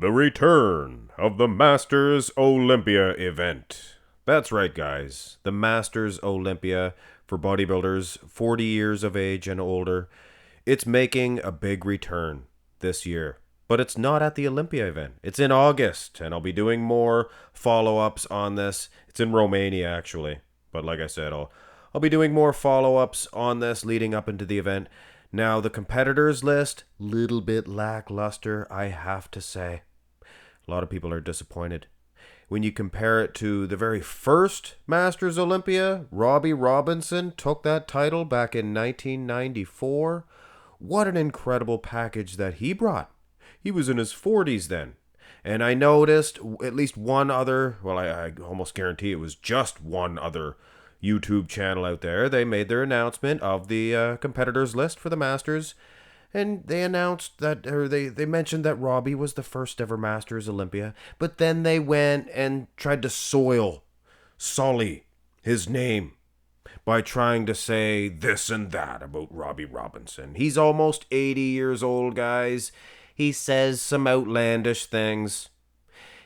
The return of the Masters Olympia event. That's right, guys. The Masters Olympia for bodybuilders 40 years of age and older. It's making a big return this year. But it's not at the Olympia event. It's in August, and I'll be doing more follow-ups on this. It's in Romania, actually. But like I said, I'll be doing more follow-ups on this leading up into the event. Now, the competitors list, little bit lackluster, I have to say. A lot of people are disappointed. When you compare it to the very first Masters Olympia, Robbie Robinson took that title back in 1994. What an incredible package that he brought. He was in his 40s then. And I noticed at least one other, well, I almost guarantee it was just one other YouTube channel out there. They made their announcement of the competitors list for the Masters. And they announced that, or they mentioned that Robbie was the first ever Masters Olympia. But then they went and tried to sully his name by trying to say this and that about Robbie Robinson. He's almost 80 years old, guys. He says some outlandish things.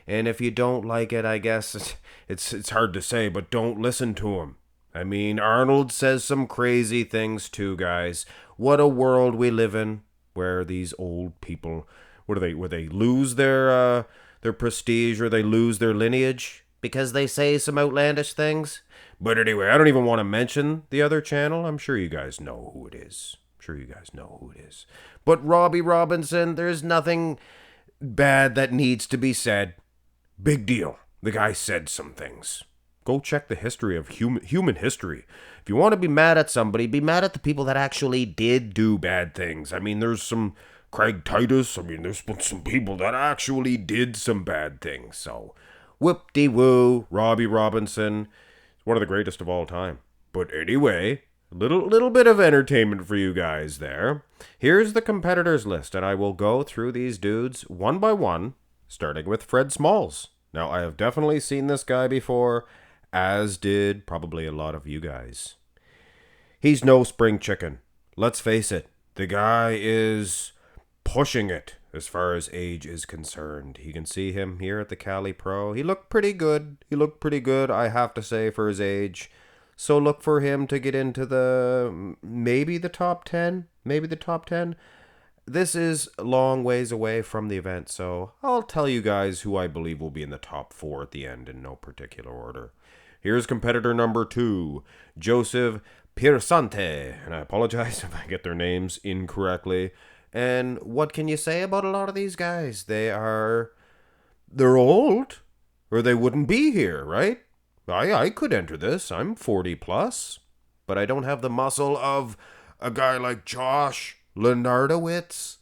And if you don't like it, I guess it's hard to say, but don't listen to him. I mean, Arnold says some crazy things too, guys. What a world we live in, where these old people, where they lose their prestige or they lose their lineage because they say some outlandish things. But anyway, I don't even want to mention the other channel. I'm sure you guys know who it is. But Robbie Robinson, there's nothing bad that needs to be said. Big deal. The guy said some things. Go check the history of human history. If you want to be mad at somebody, be mad at the people that actually did do bad things. I mean, there's some Craig Titus. I mean, there's been some people that actually did some bad things. So, whoop-de-woo, Robbie Robinson, one of the greatest of all time. But anyway, a little bit of entertainment for you guys there. Here's the competitors list, and I will go through these dudes one by one, starting with Fred Smalls. Now, I have definitely seen this guy before, as did probably a lot of you guys. He's no spring chicken. Let's face it, the guy is pushing it as far as age is concerned. You can see him here at the Cali Pro. He looked pretty good. I have to say, for his age. So look for him to get into maybe the top 10. This is a long ways away from the event, so I'll tell you guys who I believe will be in the top 4 at the end in no particular order. Here's competitor number 2, Joseph Piersante, and I apologize if I get their names incorrectly. And what can you say about a lot of these guys? They're old, or they wouldn't be here, right? I could enter this. I'm 40 plus, but I don't have the muscle of a guy like Josh Lenardowitz.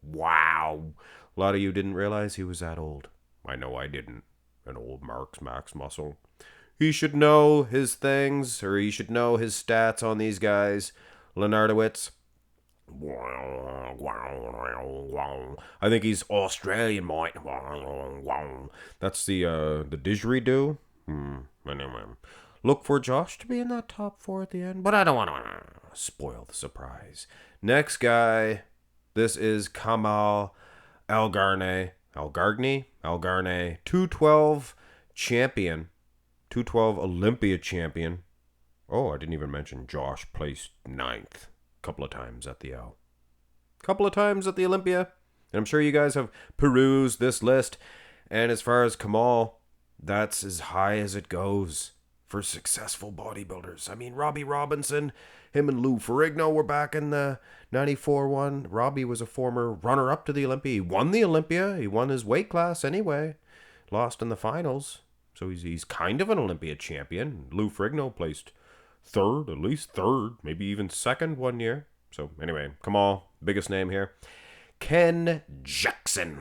Wow. A lot of you didn't realize he was that old. I know I didn't. An old Max Muscle. He should know his things, or he should know his stats on these guys. Lenardowitz. I think he's Australian, mate. That's the didgeridoo. Anyway, look for Josh to be in that top 4 at the end, but I don't want to spoil the surprise. Next guy, this is Kamal Algarne, 212 champion, 212 Olympia champion. Oh, I didn't even mention Josh placed 9th a couple of times at the Olympia. And I'm sure you guys have perused this list. And as far as Kamal, that's as high as it goes for successful bodybuilders. I mean, Robbie Robinson, him and Lou Ferrigno were back in the 94 one. Robbie was a former runner-up to the Olympia. He won the Olympia. He won his weight class anyway. Lost in the finals. So he's kind of an Olympia champion. Lou Ferrigno placed third, at least third, maybe even second one year. So anyway, Kamal, biggest name here. Ken Jackson.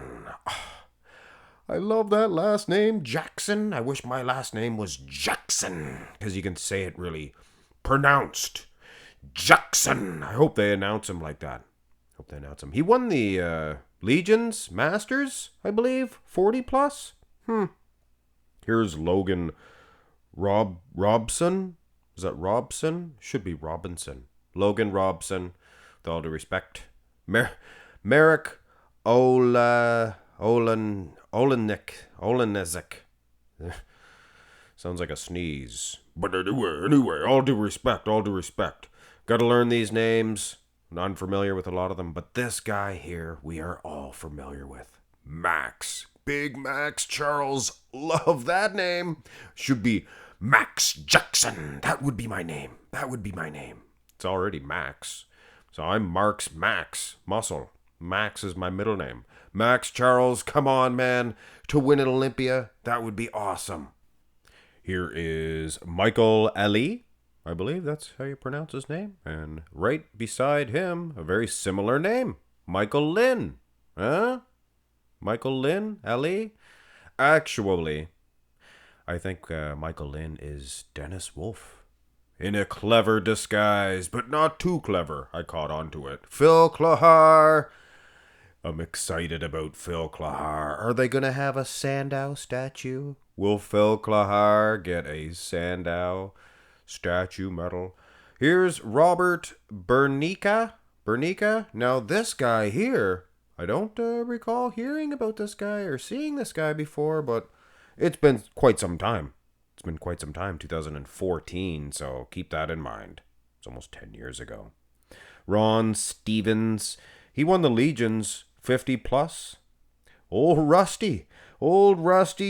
I love that last name, Jackson. I wish my last name was Jackson, because you can say it really pronounced. Jackson. I hope they announce him like that. He won the Legion's Masters, I believe, 40 plus. Here's Logan Robson. Is that Robson? Should be Robinson. Logan Robson, with all due respect. Merrick Olenek. Sounds like a sneeze. But anyway, all due respect. Gotta learn these names. I'm unfamiliar with a lot of them, but this guy here, we are all familiar with. Max. Big Max Charles. Love that name. Should be Max Jackson. That would be my name. It's already Max. So I'm Mark's Max Muscle. Max is my middle name. Max Charles, come on, man. To win an Olympia, that would be awesome. Here is Michael Ali. I believe that's how you pronounce his name. And right beside him, a very similar name. Michael Lynn. Huh? Michael Lynn? Ali? Actually, I think Michael Lynn is Dennis Wolf. In a clever disguise, but not too clever. I caught on to it. Phil Klahar. I'm excited about Phil Klahar. Are they going to have a Sandow statue? Will Phil Klahar get a Sandow statue medal? Here's Robert Bernica. Now this guy here, I don't recall hearing about this guy or seeing this guy before, but it's been quite some time. 2014, so keep that in mind. It's almost 10 years ago. Ron Stevens, he won the Legions 50 plus. Old Rusty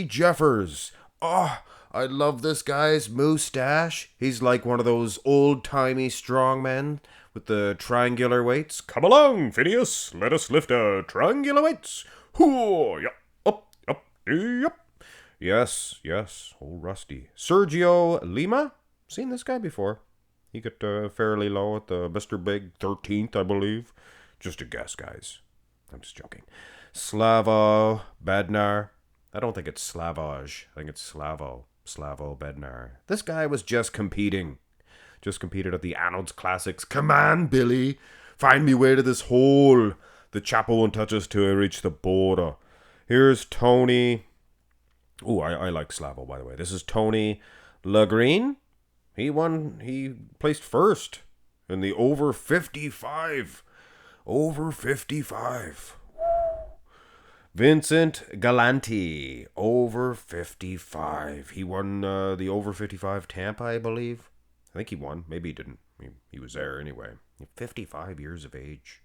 Jeffers. Oh, I love this guy's mustache. He's like one of those old-timey strongmen with the triangular weights. Come along, Phineas. Let us lift triangular weights. Hoo, yep, up, yep. Yes, old Rusty. Sergio Lima? Seen this guy before. He got fairly low at the Mr. Big 13th, I believe. Just a guess, guys. I'm just joking. Slavo Bednar. I don't think it's Slavoj. I think it's Slavo Bednar. This guy was just competing. Just competed at the Arnold's Classics. Come on, Billy. Find me way to this hole. The chapel won't touch us till I reach the border. Here's Tony. Oh, I like Slavo, by the way. This is Tony Lagreen. He placed first in the over 55. Over 55. Vincent Galanti, over 55. He won the over 55 Tampa, I believe. I think he won. Maybe he didn't. He was there anyway. 55 years of age.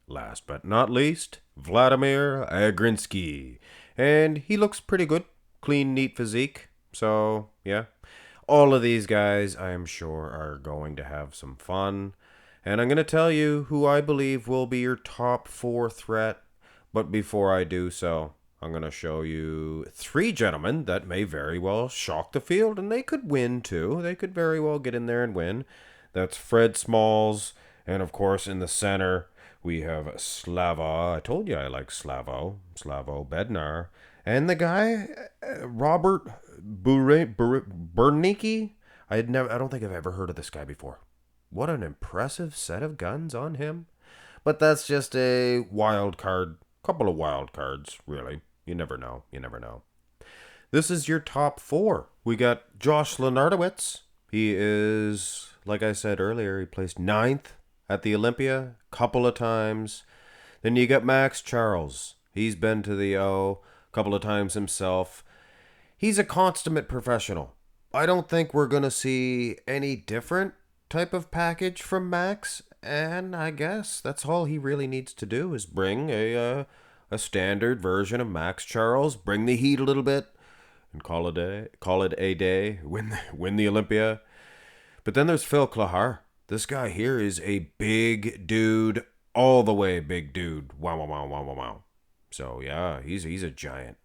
Last but not least, Vladimir Agrinsky. And he looks pretty good. Clean, neat physique. So, yeah. All of these guys, I am sure, are going to have some fun. And I'm going to tell you who I believe will be your top 4 threat. But before I do so, I'm going to show you 3 gentlemen that may very well shock the field. And they could win, too. They could very well get in there and win. That's Fred Smalls. And, of course, in the center, we have Slava. I told you I like Slavo Bednar. And the guy, Robert Bernicki, I don't think I've ever heard of this guy before. What an impressive set of guns on him. But that's just a wild card, couple of wild cards, really. You never know. This is your top 4. We got Josh Lenardowitz. He is, like I said earlier, he placed 9th at the Olympia a couple of times. Then you got Max Charles. He's been to the O couple of times himself. He's a consummate professional. I don't think we're going to see any different type of package from Max, and I guess that's all he really needs to do is bring a standard version of Max Charles, bring the heat a little bit, and call it a day, win the Olympia. But then there's Phil Klahar. This guy here is a big dude, all the way big dude. Wow. So, yeah, he's a giant.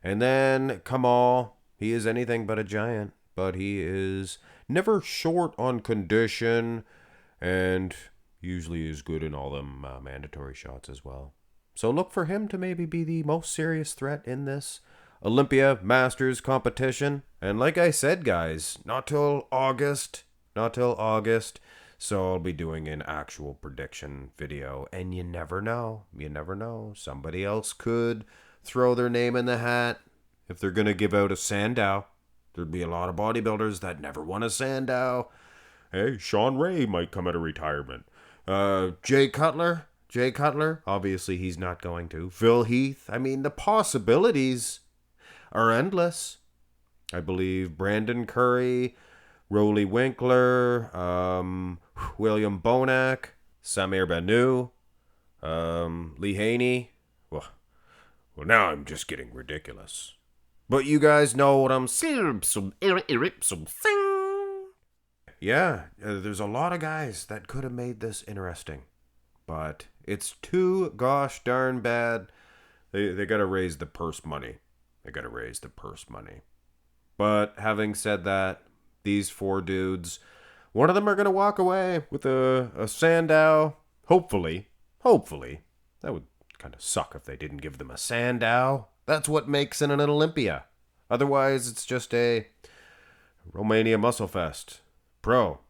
And then Kamal, he is anything but a giant, but he is never short on condition and usually is good in all them mandatory shots as well. So look for him to maybe be the most serious threat in this Olympia Masters competition. And like I said, guys, not till August. So I'll be doing an actual prediction video, and you never know. Somebody else could throw their name in the hat. If they're going to give out a Sandow, there'd be a lot of bodybuilders that never won a Sandow. Hey, Sean Ray might come out of retirement. Jay Cutler, Jay Cutler, obviously he's not going to. Phil Heath, I mean, the possibilities are endless. I believe Brandon Curry, Rolly Winkler, William Bonac, Samir Banu, Lee Haney. Well, now I'm just getting ridiculous. But you guys know what I'm saying. Yeah, there's a lot of guys that could have made this interesting. But it's too gosh darn bad. They got to raise the purse money. They got to raise the purse money. But having said that, these four dudes, one of them are going to walk away with a Sandow. Hopefully. That would kind of suck if they didn't give them a Sandow. That's what makes it an Olympia. Otherwise, it's just a Romania Muscle Fest. Pro.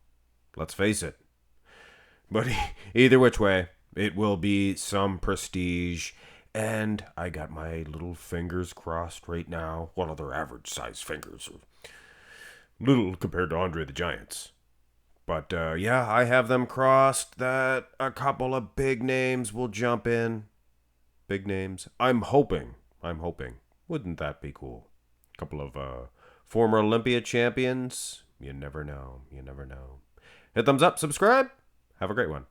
Let's face it. But either which way, it will be some prestige. And I got my little fingers crossed right now. Well, they're average size fingers. Little compared to Andre the Giant's. But yeah, I have them crossed that a couple of big names will jump in. Big names. I'm hoping. Wouldn't that be cool? A couple of former Olympia champions. You never know. Hit thumbs up, subscribe. Have a great one.